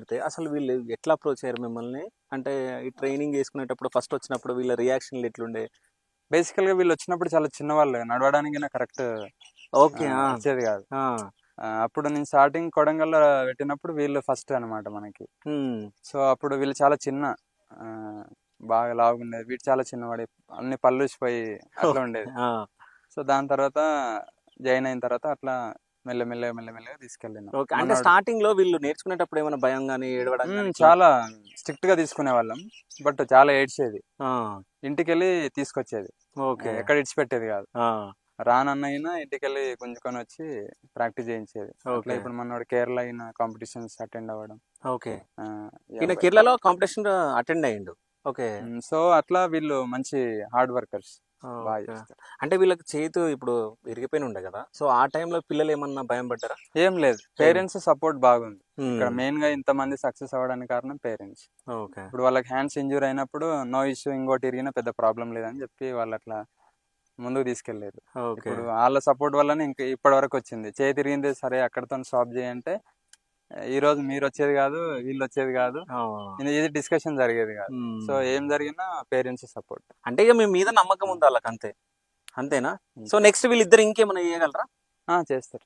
అయితే అసలు వీళ్ళు ఎట్లా అప్రోచ్ అయ్యారు మిమ్మల్ని? అంటే ఈ ట్రైనింగ్ చేసుకునేటప్పుడు ఫస్ట్ వచ్చినప్పుడు వీళ్ళ రియాక్షన్లు ఎట్లుండే? బేసికల్ గా వీళ్ళు వచ్చినప్పుడు చాలా చిన్నవాళ్ళు, నడవడానికి కరెక్ట్ ఓకే. వచ్చేది కాదు. ఆ! అప్పుడు నేను స్టార్టింగ్ కొడంగల్లో పెట్టినప్పుడు వీళ్ళు ఫస్ట్ అనమాట మనకి. హ్మ్. సో అప్పుడు వీళ్ళు చాలా చిన్న, ఆ, బాగా లావుగుండేది. వీడు చాలా చిన్నవాడు, అన్ని పళ్ళుసిపోయి అట్లా ఉండేది. ఆ! సో దాని తర్వాత జాయిన్ అయిన తర్వాత అట్లా మెల్లమెల్లగా తీసుకెళ్ళినాం ఓకే. అంటే మనోడు. స్టార్టింగ్‌లో వీళ్ళు నేర్చుకునేటప్పుడు ఏమైనా భయం గాని, ఏడవడం గాని ఇట్లా? చాలా స్ట్రిక్ట్ గా తీసుకునే వాళ్ళం, బట్ చాలా ఏడ్చేది. ఆ! ఇంటికెళ్ళి తీసుకొచ్చేది, ఓకే. ఎక్కడ ఇడిచిపెట్టేది కాదు. ఆ! రానన్నయినా ఇంటికెళ్ళి గుంజుకొని వచ్చి ప్రాక్టీస్ చేయించేది. అట్లా ఓకే. ఇప్పుడు మనోడు కేరళ అయిన కాంపిటీషన్స్ అటెండ్ అవ్వడం. ఓకే. ఆ, ఈయన యా- కేరళలో కాంపిటీషన్ అటెండ్ అయ్యిండు. ఓకే. సో అట్లా వీళ్ళు మంచి హార్డ్ వర్కర్స్, బాగా ఓకే. చేస్తారు. అంటే వీళ్ళకి చేతు ఇప్పుడు విరిగిపోయిన ఉండే కదా! సో ఆ టైంలో పిల్లలు ఏమన్నా భయం పడ్డారా? ఏం లేదు, పేరెంట్స్ సపోర్ట్ బాగుంది. ఇక్కడ హ్మ్. మెయిన్ గా ఇంతమంది సక్సెస్ అవ్వడానికి కారణం పేరెంట్స్. ఓకే. ఇప్పుడు వాళ్ళకి హ్యాండ్స్ ఇంజూర్ అయినప్పుడు నో ఇష్యూ, ఇంకోటి ఇరిగినా పెద్ద ప్రాబ్లం లేదని చెప్పి వాళ్ళు అట్లా ముందుకు తీసుకెళ్లేరు. ఓకే. ఇప్పుడు వాళ్ళ సపోర్ట్ వల్లనే ఇంకా ఇప్పటి వరకు వచ్చింది. చేయి తిరిగింది సరే అక్కడతో స్టాప్ చేయంటే ఈ రోజు మీరు వచ్చేది కాదు, వీళ్ళు వచ్చేది కాదు, ఆ! ఇది డిస్కషన్ జరిగేది కాదు. సో హ్మ్. ఏం జరిగినా పేరెంట్స్ సపోర్ట్. అంటే ఇక మీ మీద నమ్మకం ఉంది ఆళ్ళకి అంతే. అంతేనా? సో నెక్స్ట్ వీళ్ళిద్దరు ఇంకేమైనా చేయగలరా? చేస్తారు.